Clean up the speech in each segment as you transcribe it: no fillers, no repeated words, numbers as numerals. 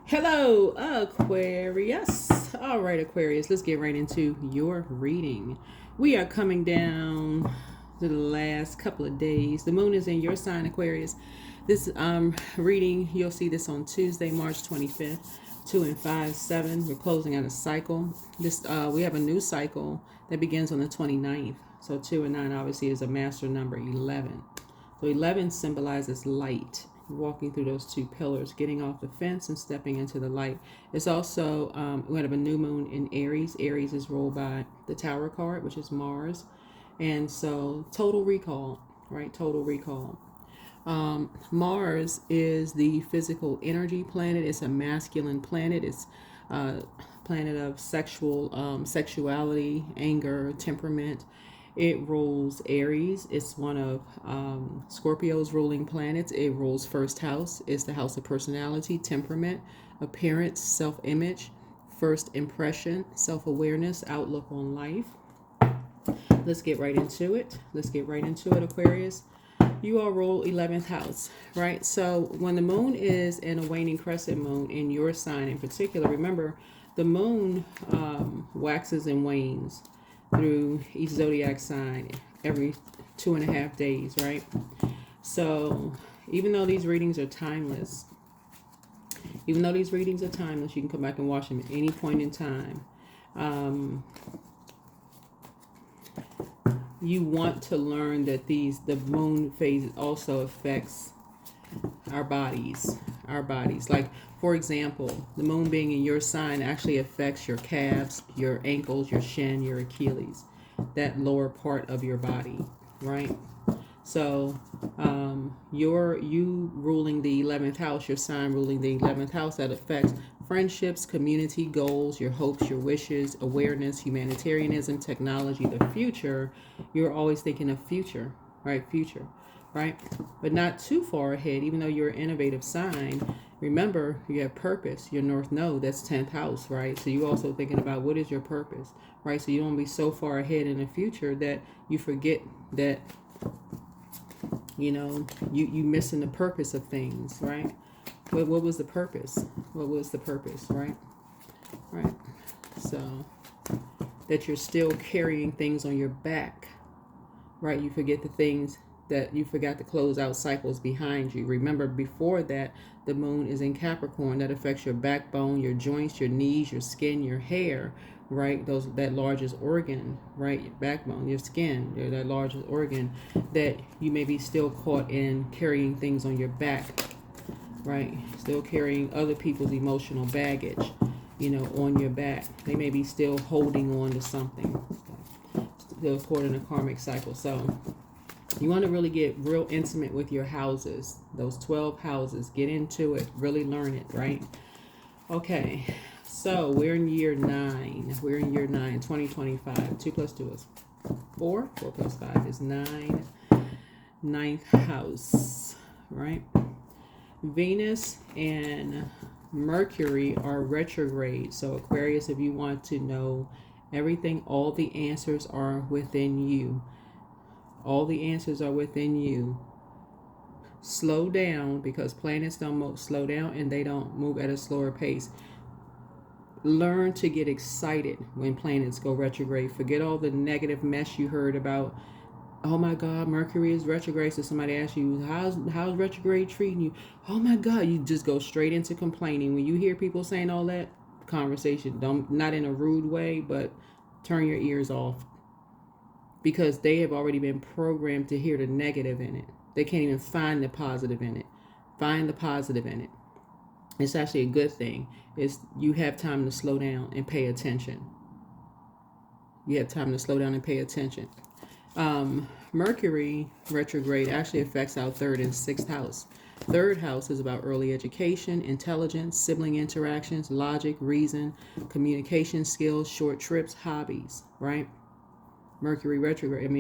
Hello, Aquarius. All right, Aquarius, let's get right into your reading. We are coming down to the last couple of days. The moon is in your sign, Aquarius. This reading, you'll see this on Tuesday, March 25th, 2 and 5, 7. We're closing out a cycle. We have a new cycle that begins on the 29th. So 2 and 9 obviously is a master number, 11. So 11 symbolizes light, walking through those two pillars, getting off the fence and stepping into the light. It's also, we have a new moon in Aries. Aries is ruled by the Tower card, which is Mars. And so total recall, right? Total recall. Mars is the physical energy planet. It's a masculine planet. It's a planet of sexuality, anger, temperament. It rules Aries. It's one of Scorpio's ruling planets. It rules first house. It's the house of personality, temperament, appearance, self-image, first impression, self-awareness, outlook on life. Let's get right into it. Aquarius. You all rule 11th house, right? So when the moon is in a waning crescent moon in your sign in particular, remember the moon waxes and wanes through each zodiac sign every 2.5 days, right? So even though these readings are timeless, you can come back and watch them at any point in time. You want to learn that the moon phase also affects our bodies. Like, for example, the moon being in your sign actually affects your calves, your ankles, your shin, your Achilles, that lower part of your body, right? So you ruling the 11th house, your sign ruling the 11th house, that affects friendships, community, goals, your hopes, your wishes, awareness, humanitarianism, technology, the future. You're always thinking of future, right? Future, right? But not too far ahead. Even though you're an innovative sign, remember you have purpose, your north node, that's 10th house, right? So you also thinking about what is your purpose, right? So you don't be so far ahead in the future that you forget that you missing the purpose of things, right? What was the purpose? Right? So that you're still carrying things on your back, right? You forget the things that you forgot to close out cycles behind you. Remember, before that, the moon is in Capricorn. That affects your backbone, your joints, your knees, your skin, your hair, right? That largest organ, right? Your backbone, your skin, that largest organ that you may be still caught in carrying things on your back, right? Still carrying other people's emotional baggage, on your back. They may be still holding on to something, still caught in a karmic cycle. So you want to really get real intimate with your houses, those 12 houses. Get into it, really learn it, right? Okay, so we're in year 9. 2025. 2 plus 2 is 4. 4 plus 5 is 9. 9th house, right? Venus and Mercury are retrograde. So Aquarius, if you want to know everything, all the answers are within you. All the answers are within you. Slow down, because planets don't slow down and they don't move at a slower pace. Learn to get excited when planets go retrograde. Forget all the negative mess you heard about. Oh my God, Mercury is retrograde. So somebody asks you, how's retrograde treating you? Oh my God, you just go straight into complaining. When you hear people saying all that, conversation, not in a rude way, but turn your ears off. Because they have already been programmed to hear the negative in it. They can't even find the positive in it. Find the positive in it. It's actually a good thing. You have time to slow down and pay attention. Mercury retrograde actually affects our 3rd and 6th house. 3rd house is about early education, intelligence, sibling interactions, logic, reason, communication skills, short trips, hobbies, right? Mercury retrograde.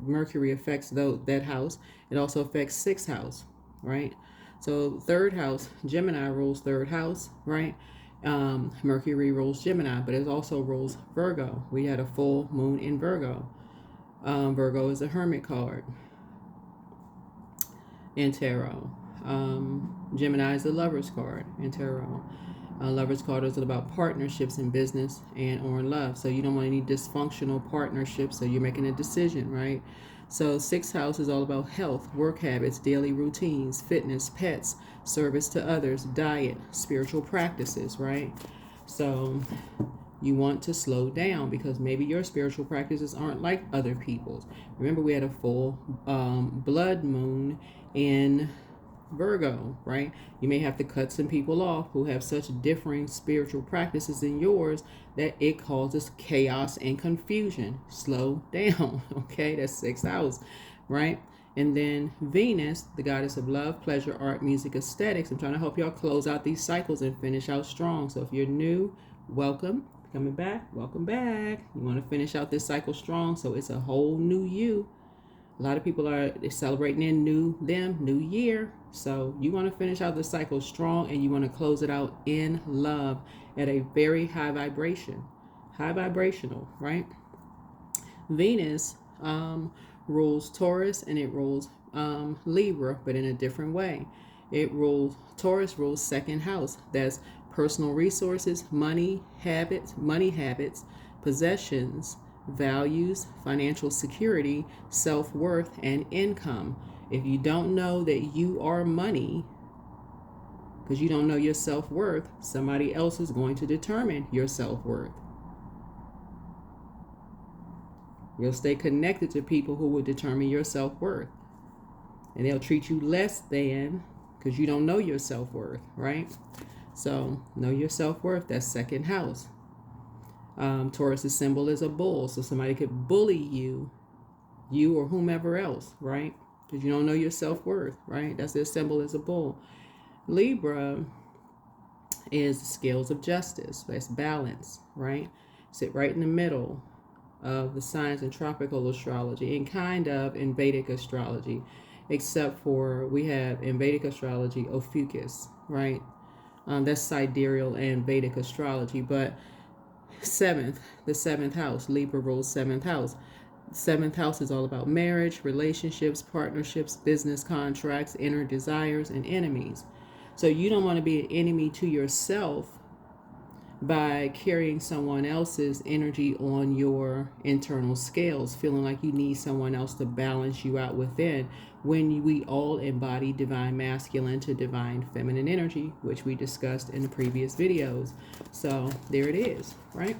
Mercury affects that house. It also affects 6th house, right? So 3rd house, Gemini rules 3rd house, right? Mercury rules Gemini, but it also rules Virgo. We had a full moon in Virgo. Virgo is a hermit card in tarot. Gemini is the Lover's card in tarot. Lover's card is about partnerships in business and or in love. So you don't want any dysfunctional partnerships. So you're making a decision, right? So sixth house is all about health, work habits, daily routines, fitness, pets, service to others, diet, spiritual practices, right? So you want to slow down because maybe your spiritual practices aren't like other people's. Remember, we had a full blood moon in Virgo, right? You may have to cut some people off who have such differing spiritual practices than yours that it causes chaos and confusion. Slow down, okay? That's sixth house, right? And then Venus, the goddess of love, pleasure, art, music, aesthetics. I'm trying to help y'all close out these cycles and finish out strong. So if you're new, welcome. Coming back, welcome back. You want to finish out this cycle strong, so it's a whole new you. A lot of people are celebrating their new year. So you want to finish out the cycle strong and you want to close it out in love at a very high vibration. High vibrational, right? Venus rules Taurus and it rules Libra, but in a different way. Taurus rules second house. That's personal resources, money habits, possessions, values, financial security, self-worth, and income. If you don't know that you are money, because you don't know your self-worth, somebody else is going to determine your self-worth. You'll stay connected to people who will determine your self-worth. And they'll treat you less than because you don't know your self-worth, right? So know your self-worth. That's second house. Taurus's symbol is a bull, so somebody could bully you or whomever else, right? Because you don't know your self-worth, right? That's their symbol is a bull. Libra is the scales of justice. That's balance, right? Sit right in the middle of the signs in tropical astrology and kind of in Vedic astrology, except for we have in Vedic astrology Ophiuchus, right? That's sidereal and Vedic astrology, but the seventh house, Libra rules seventh house. Seventh house is all about marriage, relationships, partnerships, business contracts, inner desires, and enemies. So you don't want to be an enemy to yourself by carrying someone else's energy on your internal scales, feeling like you need someone else to balance you out within, when we all embody divine masculine to divine feminine energy, which we discussed in the previous videos. So there it is, right?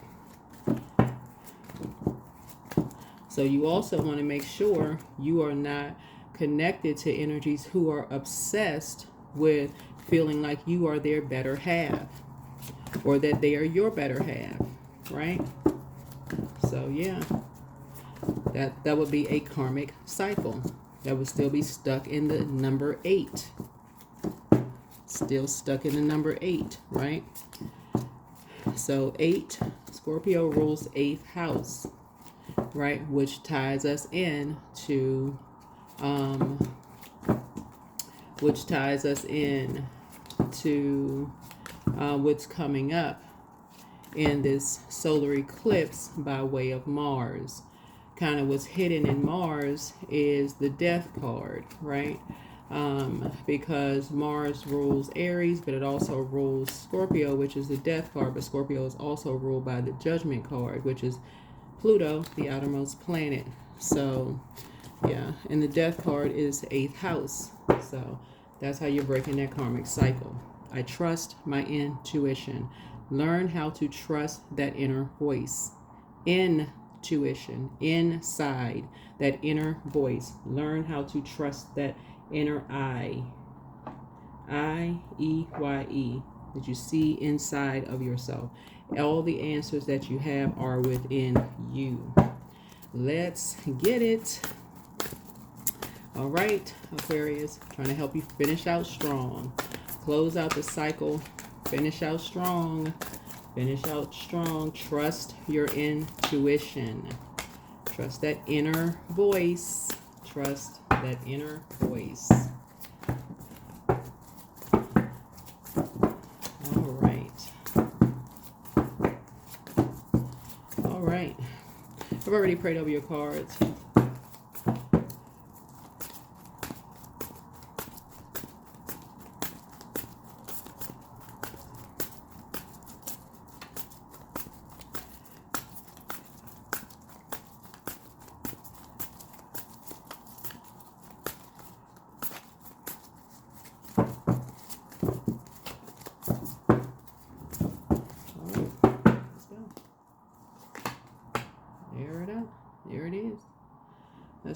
So you also want to make sure you are not connected to energies who are obsessed with feeling like you are their better half or that they are your better half, right? So yeah, that would be a karmic cycle. That would still be stuck in the number 8. Still stuck in the number 8, right? So 8, Scorpio rules 8th house, right? Which ties us in to what's coming up in this solar eclipse by way of Mars. Kind of what's hidden in Mars is the death card, right? Because Mars rules Aries, but it also rules Scorpio, which is the death card, but Scorpio is also ruled by the judgment card, which is Pluto, the outermost planet. So yeah, and the death card is 8th house. So that's how you're breaking that karmic cycle. I trust my intuition. Learn how to trust that inner voice. Intuition, inside, that inner voice. Learn how to trust that inner I. I-E-Y-E. That you see inside of yourself. All the answers that you have are within you. Let's get it. All right, Aquarius, trying to help you finish out strong. Close out the cycle. Finish out strong. Finish out strong. Trust your intuition. Trust that inner voice. Trust that inner voice. All right. All right. I've already prayed over your cards.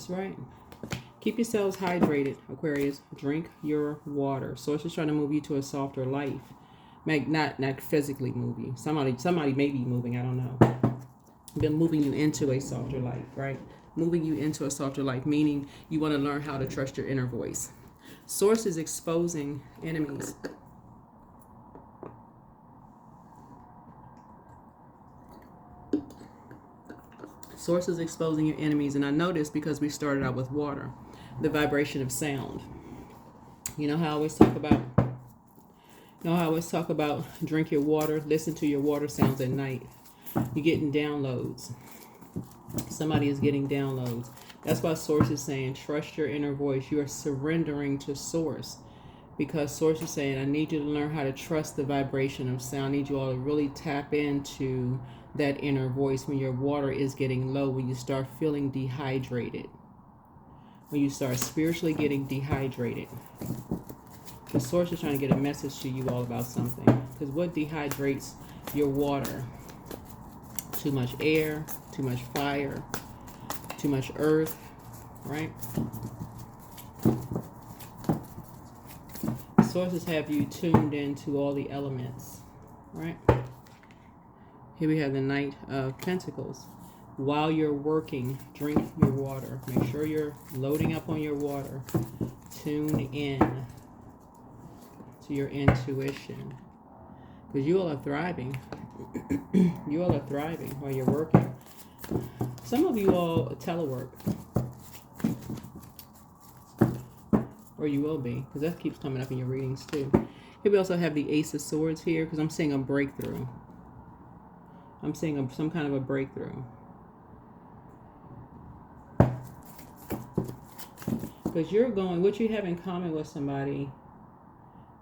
That's right. Keep yourselves hydrated, Aquarius. Drink your water. Source is trying to move you to a softer life. Not physically move you. Somebody may be moving, I don't know. Been moving you into a softer life, right? Moving you into a softer life, meaning you want to learn how to trust your inner voice. Source is exposing enemies. Source is exposing your enemies, and I know this because we started out with water, the vibration of sound. You know how I always talk about. Drink your water, listen to your water sounds at night. You're getting downloads. Somebody is getting downloads. That's why Source is saying trust your inner voice. You are surrendering to Source, because Source is saying I need you to learn how to trust the vibration of sound. I need you all to really tap into that inner voice when your water is getting low, when you start feeling dehydrated, when you start spiritually getting dehydrated. The Source is trying to get a message to you all about something. Because what dehydrates your water? Too much air, too much fire, too much earth, right? Sources have you tuned into all the elements, right? Here we have the Knight of Pentacles. While you're working, drink your water. Make sure you're loading up on your water. Tune in to your intuition. Because you all are thriving. You all are thriving while you're working. Some of you all telework. Or you will be. Because that keeps coming up in your readings too. Here we also have the Ace of Swords here. Because I'm seeing a breakthrough. I'm seeing some kind of a breakthrough. Because what you have in common with somebody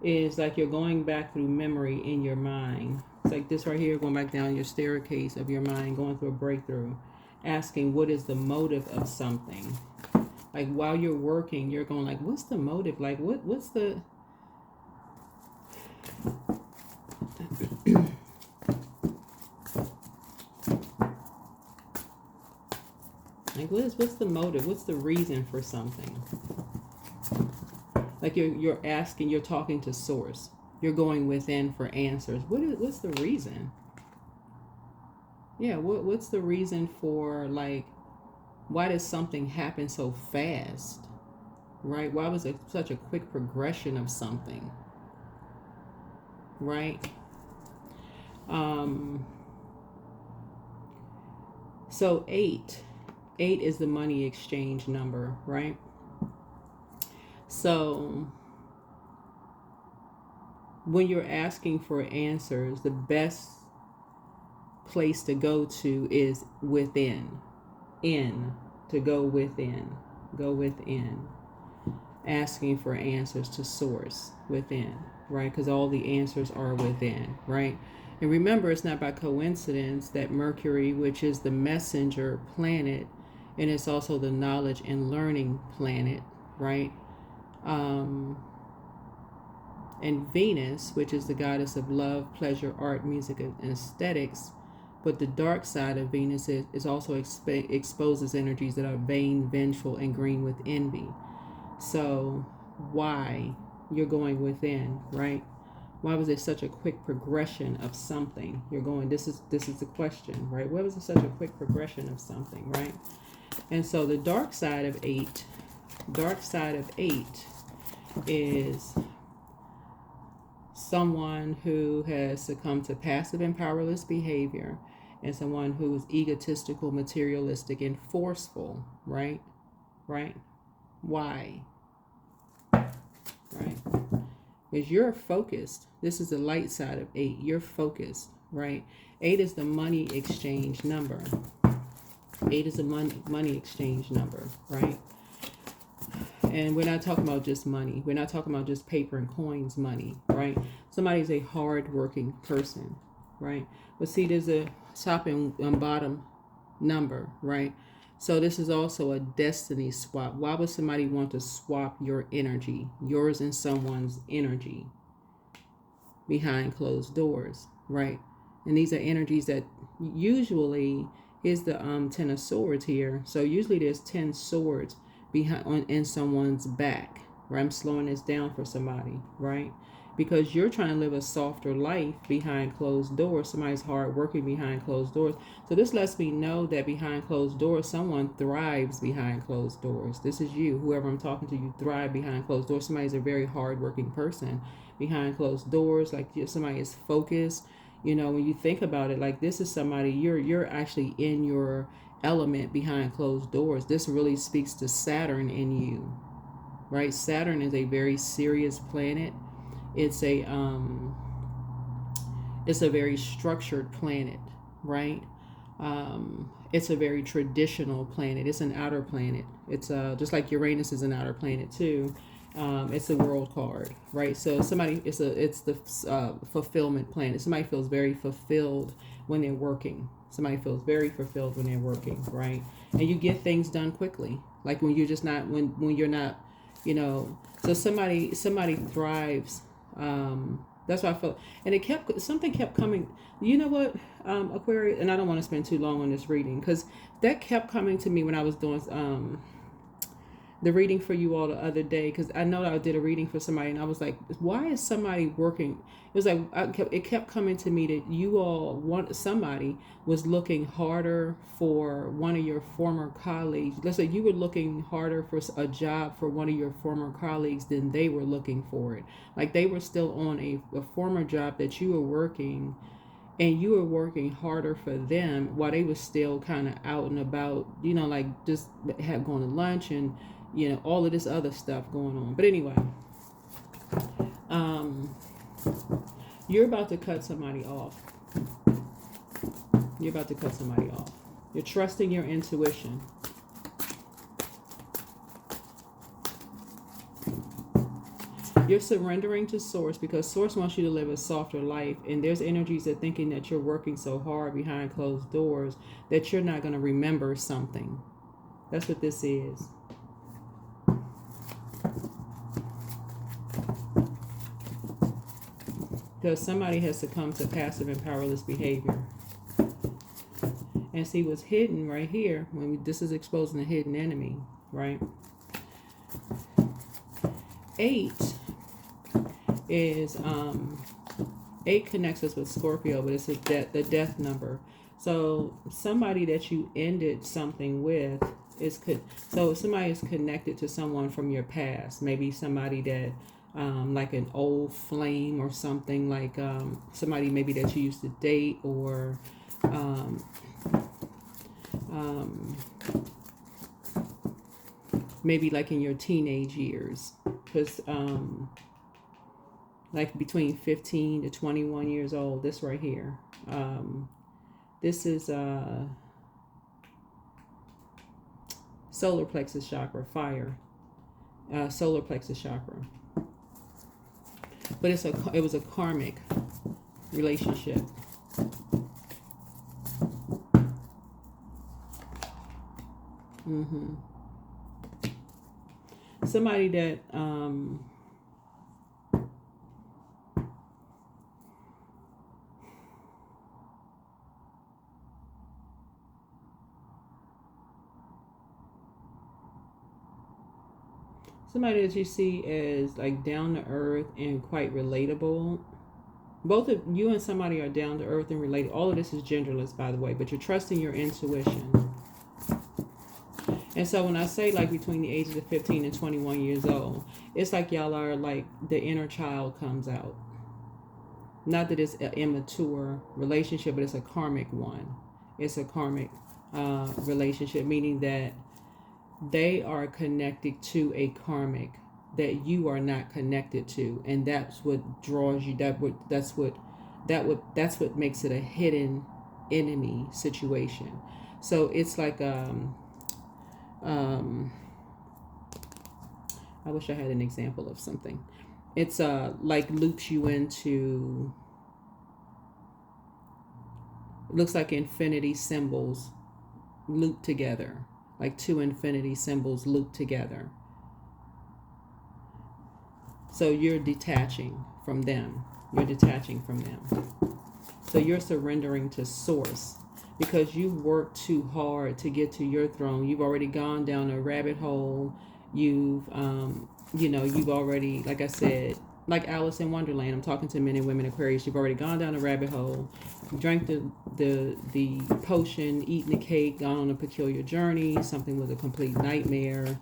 is like you're going back through memory in your mind. It's like this right here, going back down your staircase of your mind, going through a breakthrough, asking what is the motive of something. Like while you're working, you're going like, what's the motive? Like what's the... Like what's the motive? What's the reason for something? Like you're asking, you're talking to Source. You're going within for answers. What's the reason? Yeah, what's the reason for, like, why does something happen so fast? Right? Why was it such a quick progression of something? Right? So 8 is the money exchange number, right? So when you're asking for answers, the best place to go to is within. To go within. Go within. Asking for answers to Source within, right? Because all the answers are within, right? And remember, it's not by coincidence that Mercury, which is the messenger planet, and it's also the knowledge and learning planet, right? And Venus, which is the goddess of love, pleasure, art, music, and aesthetics. But the dark side of Venus is also exposes energies that are vain, vengeful, and green with envy. So why you're going within, right? Why was there such a quick progression of something? You're going, this is the question, right? Why was there such a quick progression of something, right? And so the dark side of 8 is someone who has succumbed to passive and powerless behavior, and someone who is egotistical, materialistic, and forceful, right? Right? Why? Right? Because you're focused. This is the light side of 8. You're focused, right? 8 is the money exchange number. 8 is a money exchange number, right? And we're not talking about just money. We're not talking about just paper and coins money, right? Somebody's a hard-working person, right? But see, there's a top and bottom number, right? So this is also a destiny swap. Why would somebody want to swap your energy, yours and someone's energy, behind closed doors, right? And these are energies that usually Here's the 10 of swords here. So usually there's 10 swords in someone's back. Right? I'm slowing this down for somebody, right? Because you're trying to live a softer life behind closed doors. Somebody's hard working behind closed doors. So this lets me know that behind closed doors, someone thrives behind closed doors. This is you, whoever I'm talking to, you thrive behind closed doors. Somebody's a very hard working person behind closed doors. Like somebody is focused. You know, when you think about it, like this is somebody, you're actually in your element behind closed doors. This really speaks to Saturn in you, right? Saturn is a very serious planet. It's a very structured planet, right? It's a very traditional planet. It's an outer planet. It's just like Uranus is an outer planet too. It's a world card, right? So somebody, it's the fulfillment planet. Somebody feels very fulfilled when they're working. Somebody feels very fulfilled when they're working, right? And you get things done quickly, like when you're just not when you're not, you know. So somebody thrives. That's why I felt, and something kept coming. You know what, Aquarius, and I don't want to spend too long on this reading because that kept coming to me when I was doing the reading for you all the other day, because I know that I did a reading for somebody and I was like, why is somebody working? It was like it kept coming to me that somebody was looking harder for one of your former colleagues. Let's say you were looking harder for a job for one of your former colleagues than they were looking for it. Like they were still on a former job that you were working, and you were working harder for them while they were still kind of out and about, you know, like just had going to lunch and, you know, all of this other stuff going on. But anyway, you're about to cut somebody off. You're about to cut somebody off. You're trusting your intuition. You're surrendering to Source because Source wants you to live a softer life. And there's energies that thinking that you're working so hard behind closed doors that you're not going to remember something. That's what this is. Because somebody has succumbed to passive and powerless behavior. And see what's hidden right here, this is exposing a hidden enemy, right? 8 is 8 connects us with Scorpio, but it's the death number. So somebody that you ended something with so somebody is connected to someone from your past. Maybe somebody that like an old flame or something, like somebody maybe that you used to date, or maybe like in your teenage years, because like between 15 to 21 years old, this right here, this is solar plexus chakra, fire, solar plexus chakra. But it was a karmic relationship. Somebody that somebody that you see as like down to earth and quite relatable. Both of you and somebody are down to earth and related. All of this is genderless, by the way, but you're trusting your intuition. And so when I say like between the ages of 15 and 21 years old, it's like y'all are like the inner child comes out. Not that it's an immature relationship, but it's a karmic one. It's a karmic relationship, meaning that they are connected to a karmic that you are not connected to, and that's what draws you. That's what makes it a hidden enemy situation. So it's like I wish I had an example of something. It's like loops you into, it looks like infinity symbols looped together, like 2 infinity symbols looped together. So you're detaching from them. You're detaching from them. So you're surrendering to Source, because you worked too hard to get to your throne. You've already gone down a rabbit hole. You've, you've already, like I said, like Alice in Wonderland. I'm talking to men and women Aquarius. You've already gone down a rabbit hole, drank the potion, eaten the cake, gone on a peculiar journey. Something was a complete nightmare,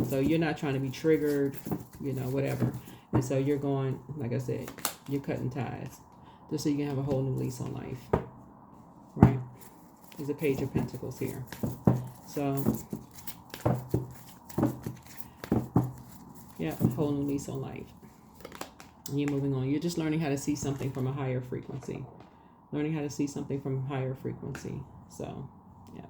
So you're not trying to be triggered, whatever. And so you're going, like I said, you're cutting ties, just so you can have a whole new lease on life, right? There's a Page of Pentacles here. So, yeah, a whole new lease on life. And you're moving on. You're just learning how to see something from a higher frequency. Learning how to see something from a higher frequency. So, yeah.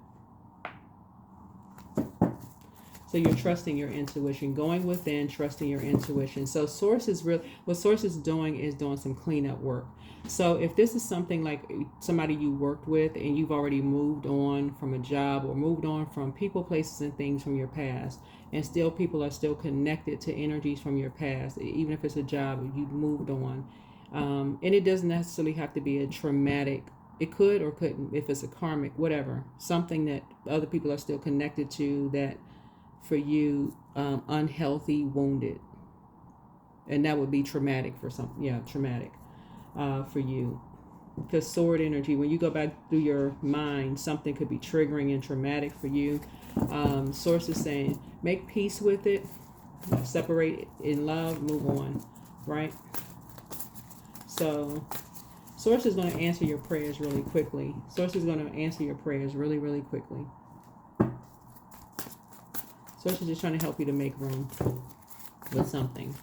So you're trusting your intuition, going within, trusting your intuition. So what Source is doing some cleanup work. So if this is something like somebody you worked with and you've already moved on from a job or moved on from people, places, and things from your past, and still people are still connected to energies from your past, even if it's a job, you've moved on. And it doesn't necessarily have to be a traumatic. It could or couldn't, if it's a karmic, whatever. Something that other people are still connected to that, for you, unhealthy, wounded, and that would be traumatic for traumatic for you, because sword energy, when you go back through your mind, something could be triggering and traumatic for you. Source is saying make peace with it, separate it in love, move on, right? So Source is going to answer your prayers really quickly. Source is going to answer your prayers really, really quickly. Source is just trying to help you to make room with something.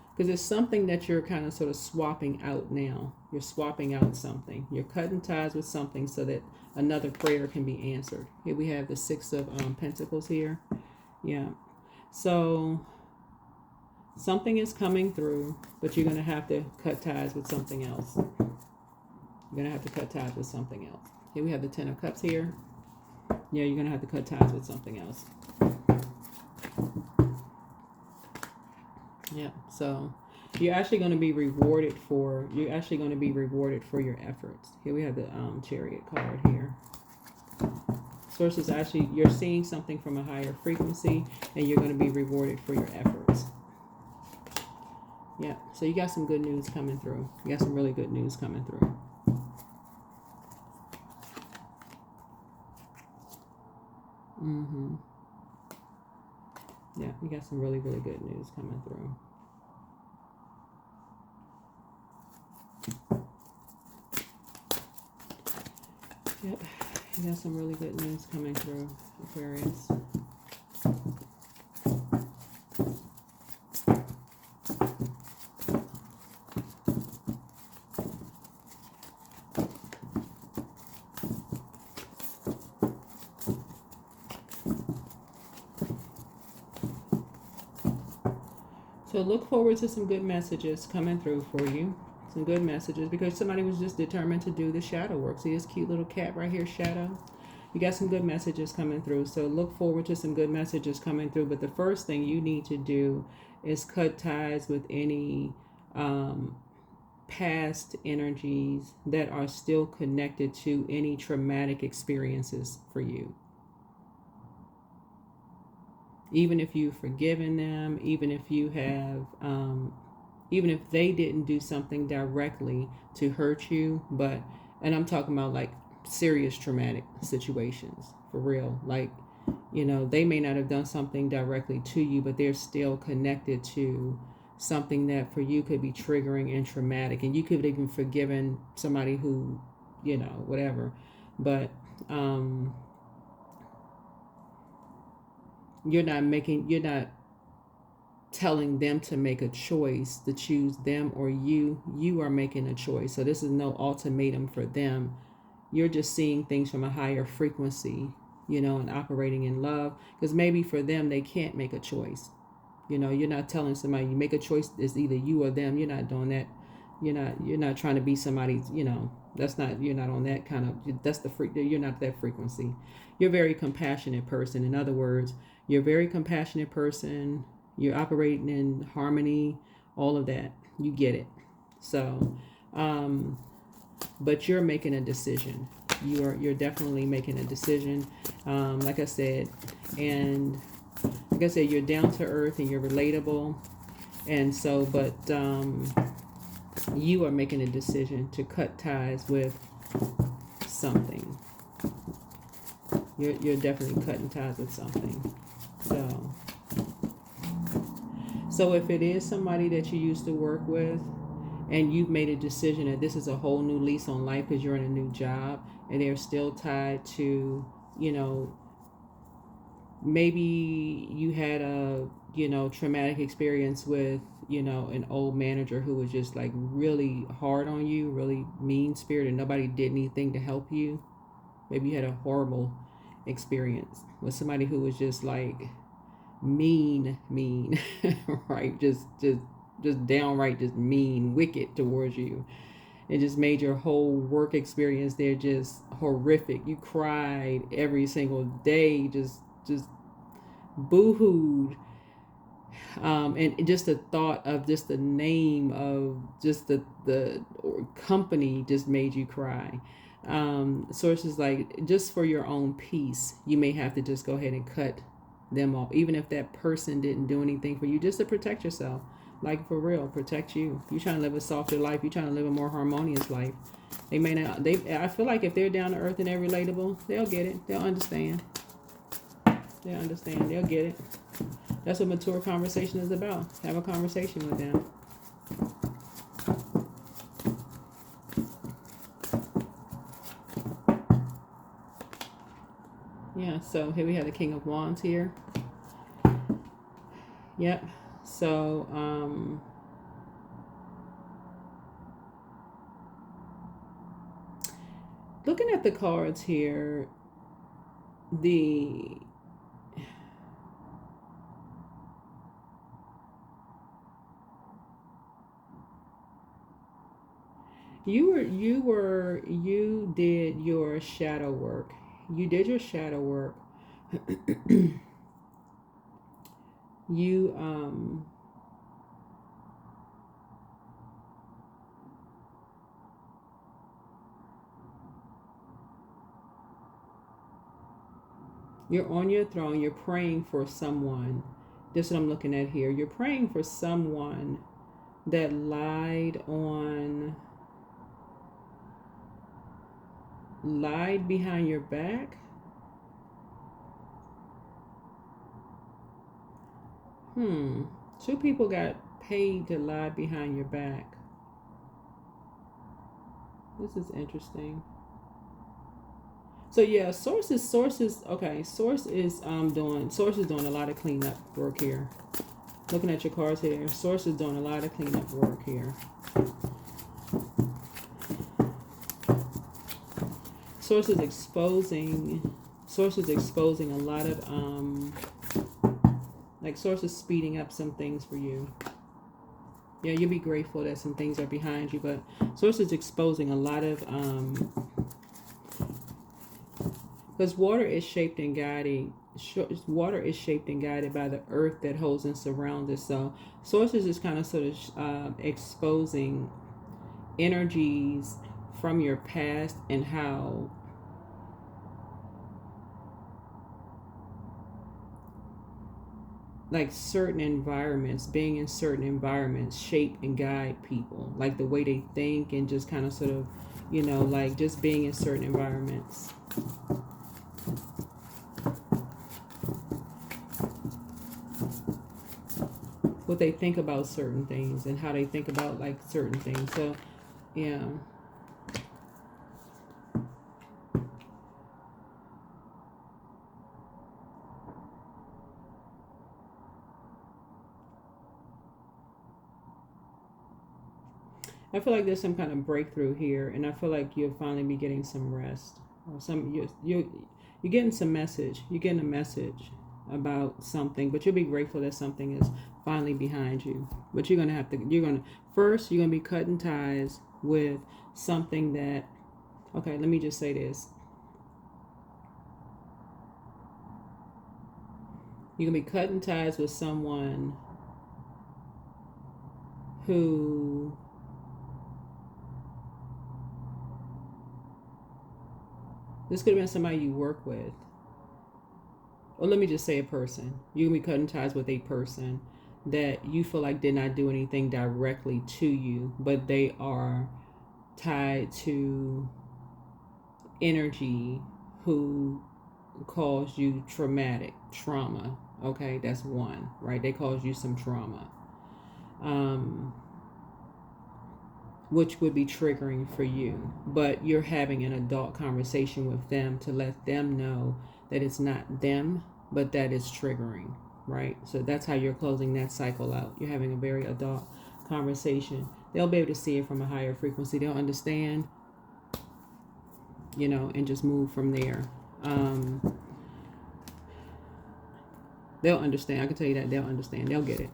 Because it's something that you're kind of sort of swapping out now. You're swapping out something. You're cutting ties with something so that another prayer can be answered. Here we have the Six of Pentacles here. Yeah. So something is coming through, but you're going to have to cut ties with something else. You're going to have to cut ties with something else. Here we have the Ten of Cups here. Yeah, you're going to have to cut ties with something else. Yeah, so you're actually going to be rewarded for your efforts. Here we have the Chariot card here. Source is actually, you're seeing something from a higher frequency and you're going to be rewarded for your efforts. Yeah, so you got some good news coming through. You got some really good news coming through. Yeah, you got some really, really good news coming through. Yep, you got some really good news coming through, Aquarius. So look forward to some good messages coming through for you. Some good messages, because somebody was just determined to do the shadow work. See this cute little cat right here, Shadow? You got some good messages coming through. So look forward to some good messages coming through. But the first thing you need to do is cut ties with any past energies that are still connected to any traumatic experiences for you. Even if you've forgiven them, even if you have, even if they didn't do something directly to hurt you, and I'm talking about like serious traumatic situations, for real. Like, they may not have done something directly to you, but they're still connected to something that for you could be triggering and traumatic. And you could have even forgiven somebody who, whatever. But, you're not telling them to make a choice to choose them or you are making a choice. So this is no ultimatum for them. You're just seeing things from a higher frequency, and operating in love, because maybe for them they can't make a choice. You're not telling somebody you make a choice, it's either you or them. You're not doing that. You're not trying to be somebody's, that's not, you're not on that kind of, you're not that frequency. You're a very compassionate person. In other words, you're a very compassionate person. You're operating in harmony, all of that. You get it. So, but you're making a decision. You're definitely making a decision. Like I said, and like I said, you're down to earth and you're relatable. And so, but you are making a decision to cut ties with something. You're definitely cutting ties with something. So if it is somebody that you used to work with, and you've made a decision that this is a whole new lease on life because you're in a new job, and they're still tied to, you know, maybe you had a, you know, traumatic experience with, you know, an old manager who was just like really hard on you, really mean spirited, and nobody did anything to help you. Maybe you had a horrible experience with somebody who was just like mean, right? Just downright just mean, wicked towards you. It just made your whole work experience there just horrific. You cried every single day, just boo-hooed. And just the thought of just the name of just the company just made you cry. Sources like, just for your own peace, you may have to just go ahead and cut them off, even if that person didn't do anything for you, just to protect yourself. Like, for real, protect you. You're trying to live a softer life. You're trying to live a more harmonious life. They may not. I feel like if they're down to earth and they're relatable, they'll get it. They'll understand. They'll understand. They'll get it. That's what mature conversation is about. Have a conversation with them. Yeah, so here we have the King of Wands here. Yep. So, looking at the cards here, you did your shadow work. You did your shadow work. You you're on your throne. You're praying for someone. This is what I'm looking at here. You're praying for someone that lied behind your back. Two people got paid to lie behind your back. This is interesting. So yeah, sources. Okay, source is doing a lot of cleanup work here. Looking at your cards here, source is doing a lot of cleanup work here. Source is exposing a lot of like, source is speeding up some things for you. Yeah, you'll be grateful that some things are behind you, but source is exposing a lot of because water is shaped and guided by the earth that holds and surrounds it. So sources is kind of sort of exposing energies from your past and how like certain environments, being in certain environments shape and guide people, like the way they think, and just kind of sort of, you know, like just being in certain environments. What they think about certain things and how they think about like certain things. So yeah. I feel like there's some kind of breakthrough here, and I feel like you'll finally be getting some rest, or you're getting some message. You're getting a message about something, but you'll be grateful that something is finally behind you. But you're gonna be cutting ties with something that. Okay, let me just say this. You're gonna be cutting ties with someone who This could have been somebody you work with. Or let me just say a person. You can be cutting ties with a person that you feel like did not do anything directly to you, but they are tied to energy who caused you trauma. Okay, that's one, right? They caused you some trauma, which would be triggering for you. But you're having an adult conversation with them to let them know that it's not them, but that it's triggering, right? So that's how you're closing that cycle out. You're having a very adult conversation. They'll be able to see it from a higher frequency. They'll understand, and just move from there. They'll understand. I can tell you that they'll understand. They'll get it.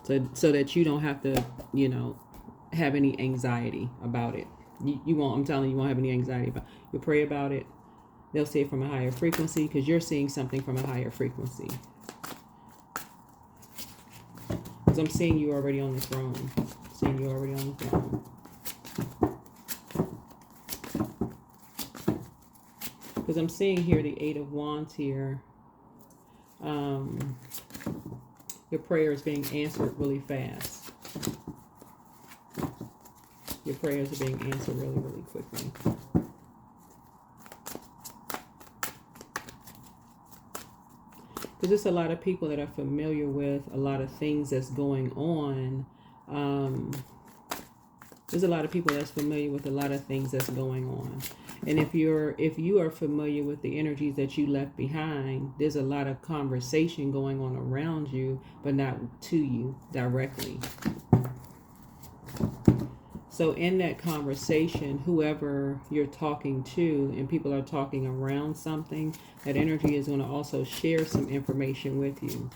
So that you don't have to, have any anxiety about it. You won't. I'm telling you, you won't have any anxiety about it. You'll pray about it. They'll see it from a higher frequency because you're seeing something from a higher frequency. Because I'm seeing you already on the throne. Seeing you already on the throne. Because I'm seeing here the 8 of Wands here. Your prayer is being answered really fast. Your prayers are being answered really, really quickly. Because there's a lot of people that are familiar with a lot of things that's going on. There's a lot of people that's familiar with a lot of things that's going on. And if you are familiar with the energies that you left behind, there's a lot of conversation going on around you, but not to you directly. So in that conversation, whoever you're talking to, and people are talking around something, that energy is going to also share some information with you.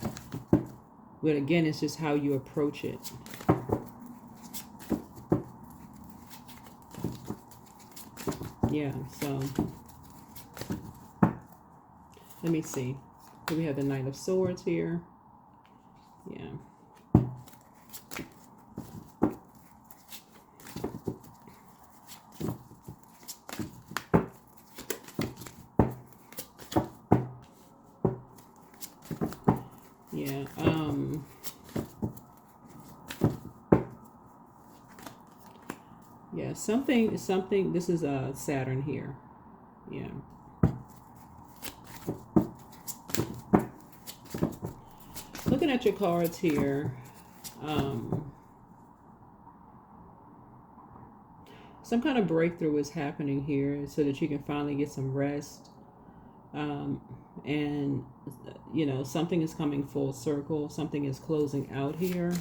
But again, it's just how you approach it. Yeah, so let me see. So we have the Knight of Swords here. Yeah. Yeah. Yeah, something, this is Saturn here. Yeah. Looking at your cards here, some kind of breakthrough is happening here so that you can finally get some rest. And, something is coming full circle. Something is closing out here.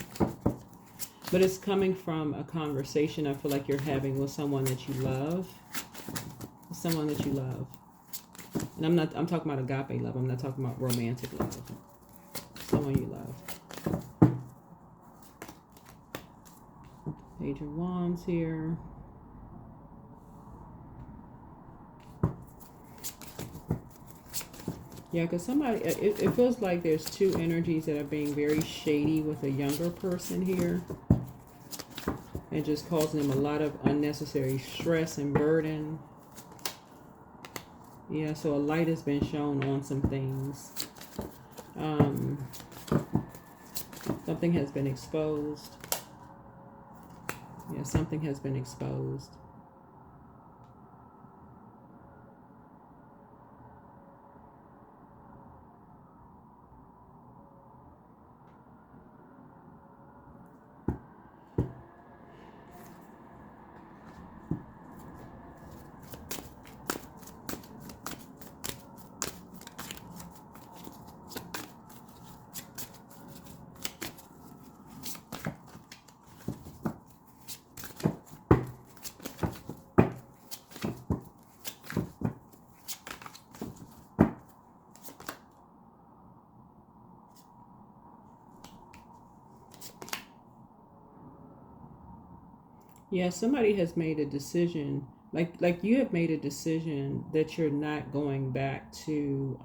But it's coming from a conversation I feel like you're having with someone that you love. Someone that you love. And I'm talking about agape love. I'm not talking about romantic love. Someone you love. Page of Wands here. Yeah, because somebody, it feels like there's two energies that are being very shady with a younger person here. And just causing them a lot of unnecessary stress and burden. Yeah, so a light has been shown on some things. Something has been exposed. Yeah, something has been exposed. Yeah, somebody has made a decision, like you have made a decision that you're not going back to,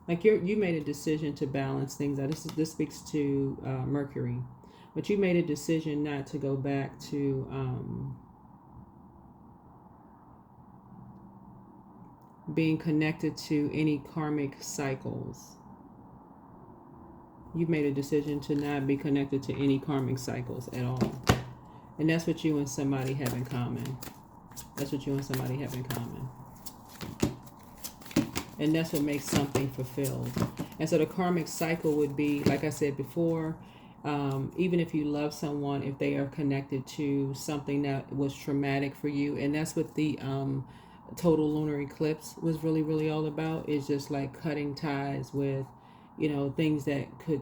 like you made a decision to balance things out. This speaks to Mercury, but you made a decision not to go back to being connected to any karmic cycles. You've made a decision to not be connected to any karmic cycles at all. And that's what you and somebody have in common. That's what you and somebody have in common. And that's what makes something fulfilled. And so the karmic cycle would be, like I said before, even if you love someone, if they are connected to something that was traumatic for you. And that's what the total lunar eclipse was really, really all about. Is just like cutting ties with, you know, things that could,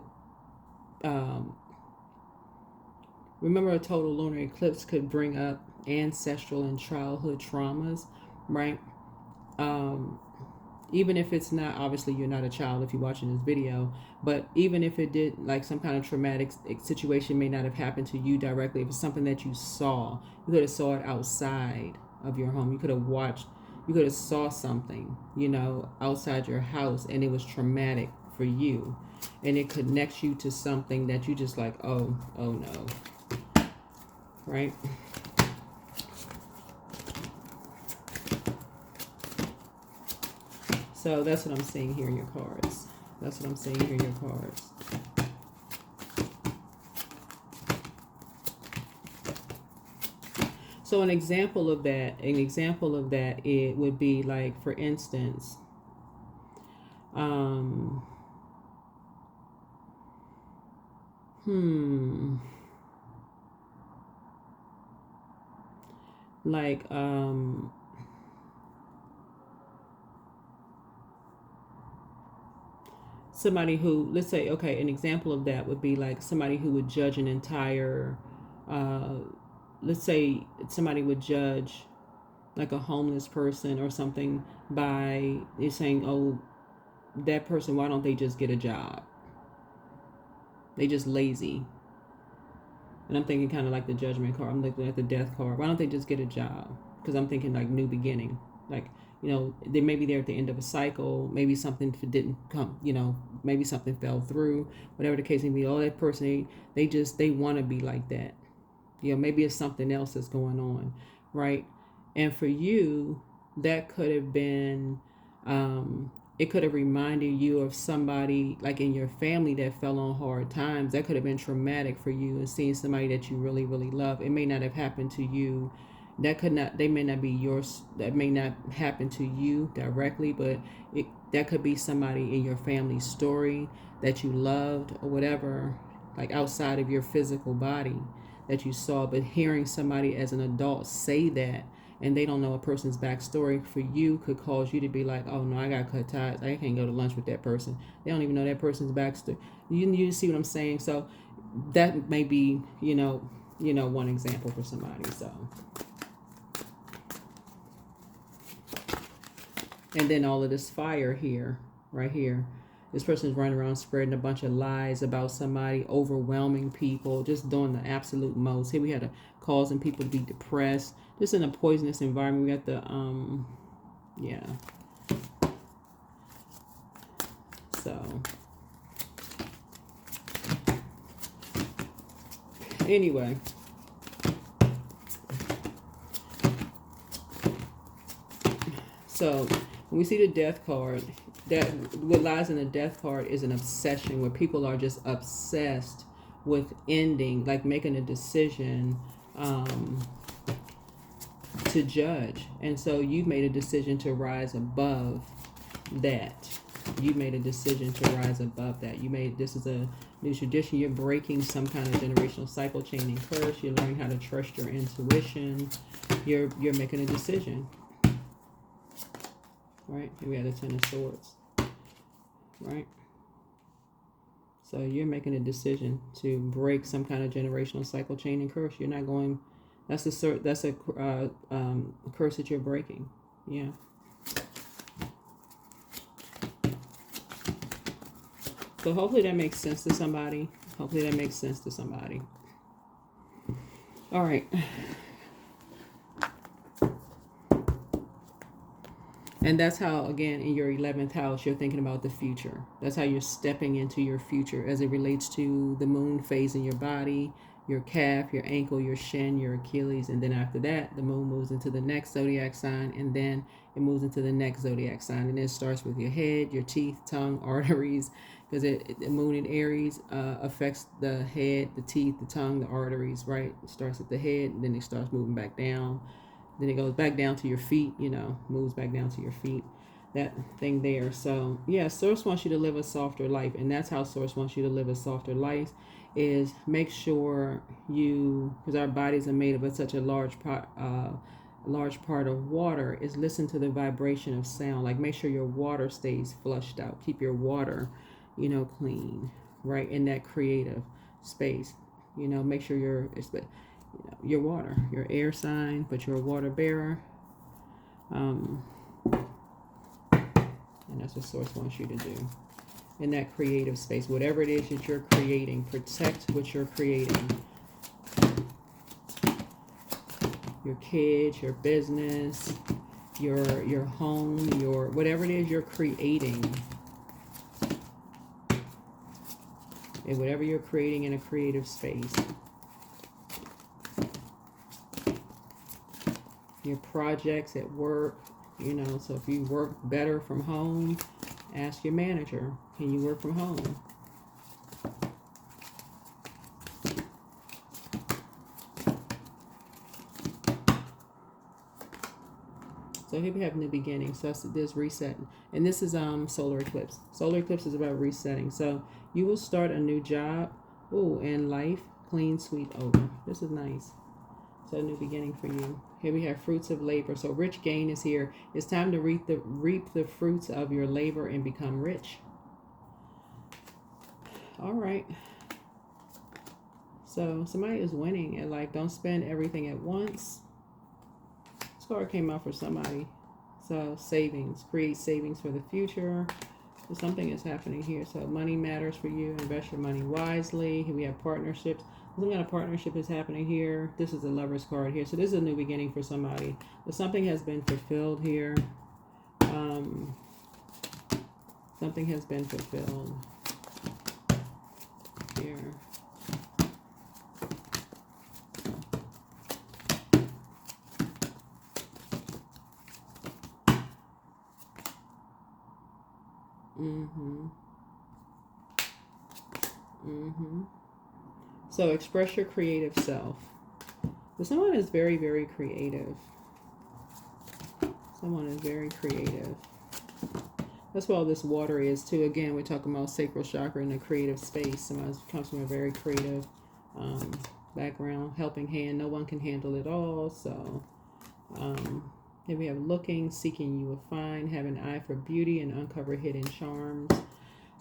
remember, a total lunar eclipse could bring up ancestral and childhood traumas, right? Even if it's not, obviously you're not a child if you're watching this video, but even if it did, like some kind of traumatic situation may not have happened to you directly. If it's something that you saw, you could have saw it outside of your home. You could have watched, you could have saw something, you know, outside your house, and it was traumatic for you, and it connects you to something that you just like, oh no, right? So that's what I'm seeing here in your cards. That's what I'm seeing here in your cards. So an example of that, it would be like, for instance, like, somebody who, let's say, okay, an example of that would be like somebody who would judge an entire, let's say somebody would judge like a homeless person or something by saying, oh, that person, why don't they just get a job? They just lazy. And I'm thinking kind of like the judgment card. I'm looking at the death card. Why don't they just get a job? Because I'm thinking like new beginning. Like, you know, they may be there at the end of a cycle. Maybe something didn't come, you know, maybe something fell through, whatever the case may be. Oh, that person, they want to be like that. You know, maybe it's something else that's going on, right? And for you, that could have been, it could have reminded you of somebody like in your family that fell on hard times. That could have been traumatic for you, and seeing somebody that you really, really love. It may not have happened to you. They may not be yours. That may not happen to you directly, but that could be somebody in your family story that you loved or whatever, like outside of your physical body that you saw. But hearing somebody as an adult say that, and they don't know a person's backstory, for you could cause you to be like, oh no, I got cut ties. I can't go to lunch with that person. They don't even know that person's backstory. You see what I'm saying? So that may be, you know, one example for somebody. So. And then all of this fire here, right here. This person's running around spreading a bunch of lies about somebody, overwhelming people, just doing the absolute most. Here we had causing people to be depressed, just in a poisonous environment. We got the, yeah. So, anyway. So, when we see the death card, that what lies in the death card is an obsession, where people are just obsessed with ending, like making a decision to judge. And so you've made a decision to rise above that. You made a decision to rise above that. This is a new tradition. You're breaking some kind of generational cycle, chain, and curse. You're learning how to trust your intuition. You're making a decision. Right? Here we have the Ten of Swords. Right? So you're making a decision to break some kind of generational cycle, chain, and curse. You're not going. That's a curse that you're breaking. Yeah. So hopefully that makes sense to somebody. All right. And that's how, again, in your 11th house, you're thinking about the future. That's how you're stepping into your future as it relates to the moon phase in your body, your calf, your ankle, your shin, your Achilles, and then after that, the moon moves into the next zodiac sign, and then it moves into the next zodiac sign, and it starts with your head, your teeth, tongue, arteries, because the moon in Aries affects the head, the teeth, the tongue, the arteries, right? It starts at the head, and then it starts moving back down. Then it goes back down to your feet, you know, moves back down to your feet, that thing there. So, yeah, Source wants you to live a softer life, and that's how Source wants you to live a softer life, is make sure you, because our bodies are made of such a large part of water, is listen to the vibration of sound. Like, make sure your water stays flushed out. Keep your water, you know, clean, right, in that creative space. You know, make sure your water, your air sign, but you're a water bearer. And that's what Source wants you to do in that creative space. Whatever it is that you're creating, protect what you're creating. Your kids, your business, your home, your whatever it is you're creating. And whatever you're creating in a creative space. Your projects at work, you know, so if you work better from home, ask your manager, can you work from home? So here we have new beginnings. So there's resetting. And this is solar eclipse. Solar eclipse is about resetting. So you will start a new job. Ooh, and life, clean, sweet odor. This is nice. So a new beginning for you. Here we have fruits of labor. So rich gain is here. It's time to reap the fruits of your labor and become rich. All right. So somebody is winning at life. Don't spend everything at once. This card came out for somebody. So savings. Create savings for the future. So something is happening here. So money matters for you. Invest your money wisely. Here we have partnerships. Some kind of partnership is happening here. This is a Lover's card here. So this is a new beginning for somebody. But something has been fulfilled here. Something has been fulfilled here. So express your creative self. But someone is very, very creative. Someone is very creative. That's what all this water is too. Again, we're talking about sacral chakra in a creative space. Someone comes from a very creative background, helping hand. No one can handle it all. So here we have looking, seeking you will find, have an eye for beauty and uncover hidden charms.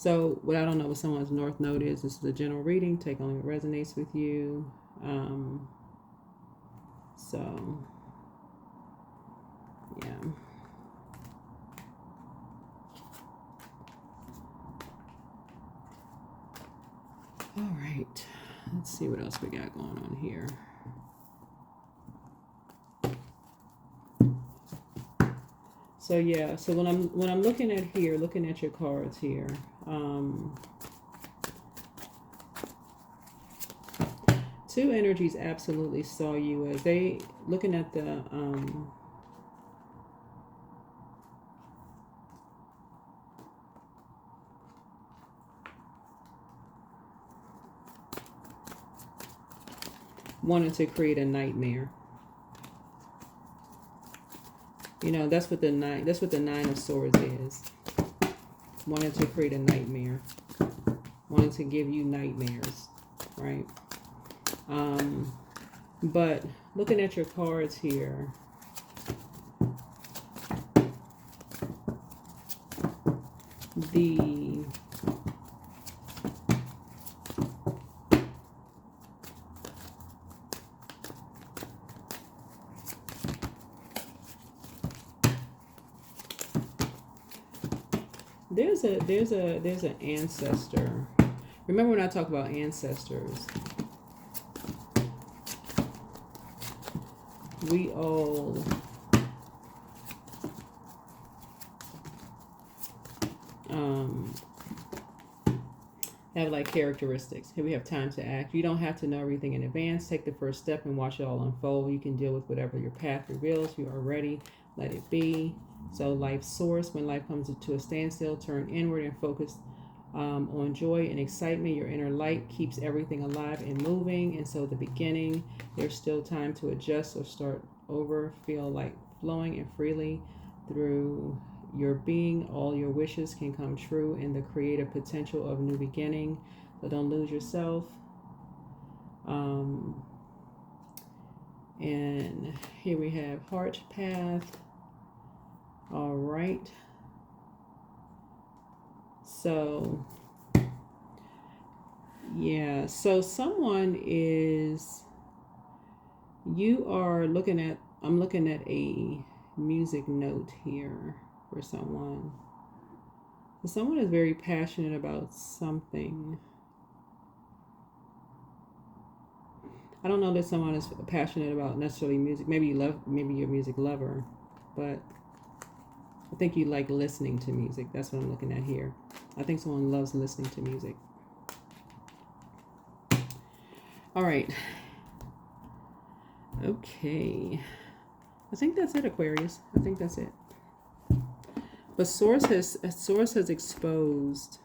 So what I don't know what someone's North Node is. This is a general reading. Take only what resonates with you. So yeah. All right. Let's see what else we got going on here. So yeah, so when I'm looking at here, looking at your cards here, two energies absolutely saw you as they looking at the wanted to create a nightmare. You know, that's what the Nine of Swords is. Wanted to create a nightmare. Wanted to give you nightmares, right? But looking at your cards here, there's an ancestor. Remember when I talk about ancestors, we all have like characteristics. Here we have time to act. You don't have to know everything in advance. Take the first step and watch it all unfold. You can deal with whatever your path reveals. You are ready. Let it be. So life source, when life comes to a standstill, turn inward and focus on joy and excitement. Your inner light keeps everything alive and moving. And so the beginning, there's still time to adjust or start over. Feel like flowing and freely through your being. All your wishes can come true in the creative potential of new beginning. So don't lose yourself. And here we have heart path. All right. So yeah, so someone is, you are looking at, I'm looking at a music note here for someone. So someone is very passionate about something. I don't know that someone is passionate about necessarily music. Maybe you love, maybe you're a music lover, but I think you like listening to music. That's what I'm looking at here. I think someone loves listening to music. All right. Okay. I think that's it, Aquarius. I think that's it. But Source has exposed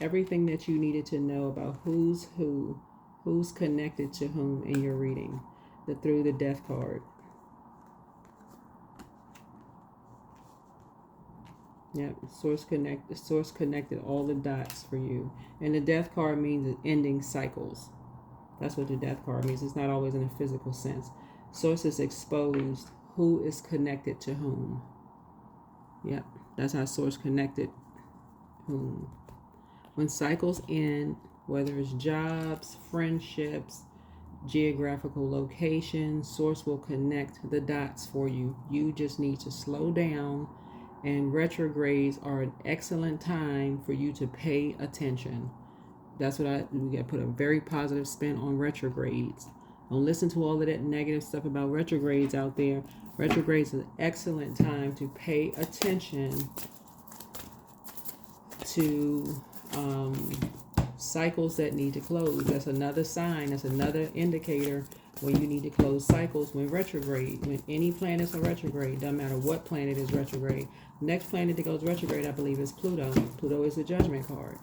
everything that you needed to know about who's who, who's connected to whom in your reading, through the Death card. Yep, Source connected all the dots for you. And the Death card means ending cycles. That's what the Death card means. It's not always in a physical sense. Source has exposed who is connected to whom. Yep, that's how Source connected whom. When cycles end, whether it's jobs, friendships, geographical locations, Source will connect the dots for you. You just need to slow down. And retrogrades are an excellent time for you to pay attention. That's what we got to put a very positive spin on retrogrades. Don't listen to all of that negative stuff about retrogrades out there. Retrogrades is an excellent time to pay attention to cycles that need to close. That's another sign. That's another indicator when you need to close cycles. When retrograde, when any planets are retrograde, doesn't matter what planet is retrograde. Next planet that goes retrograde, I believe, is Pluto. Pluto is the Judgment card.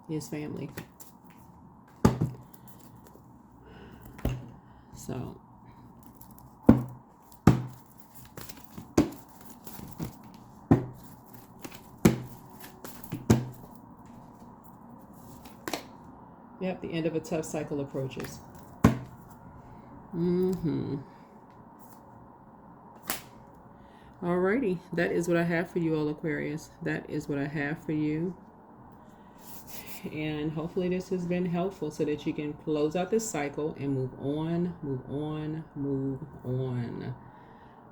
His family. So yep, the end of a tough cycle approaches. Alrighty, that is what I have for you all, Aquarius. That is what I have for you. And hopefully this has been helpful so that you can close out this cycle and move on, move on, move on.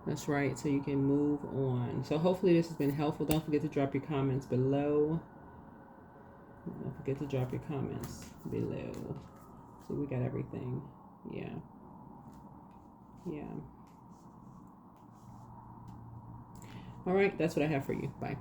That's right, so you can move on. So hopefully this has been helpful. Don't forget to drop your comments below. Don't forget to drop your comments below. So we got everything. Yeah. Yeah. All right, that's what I have for you. Bye.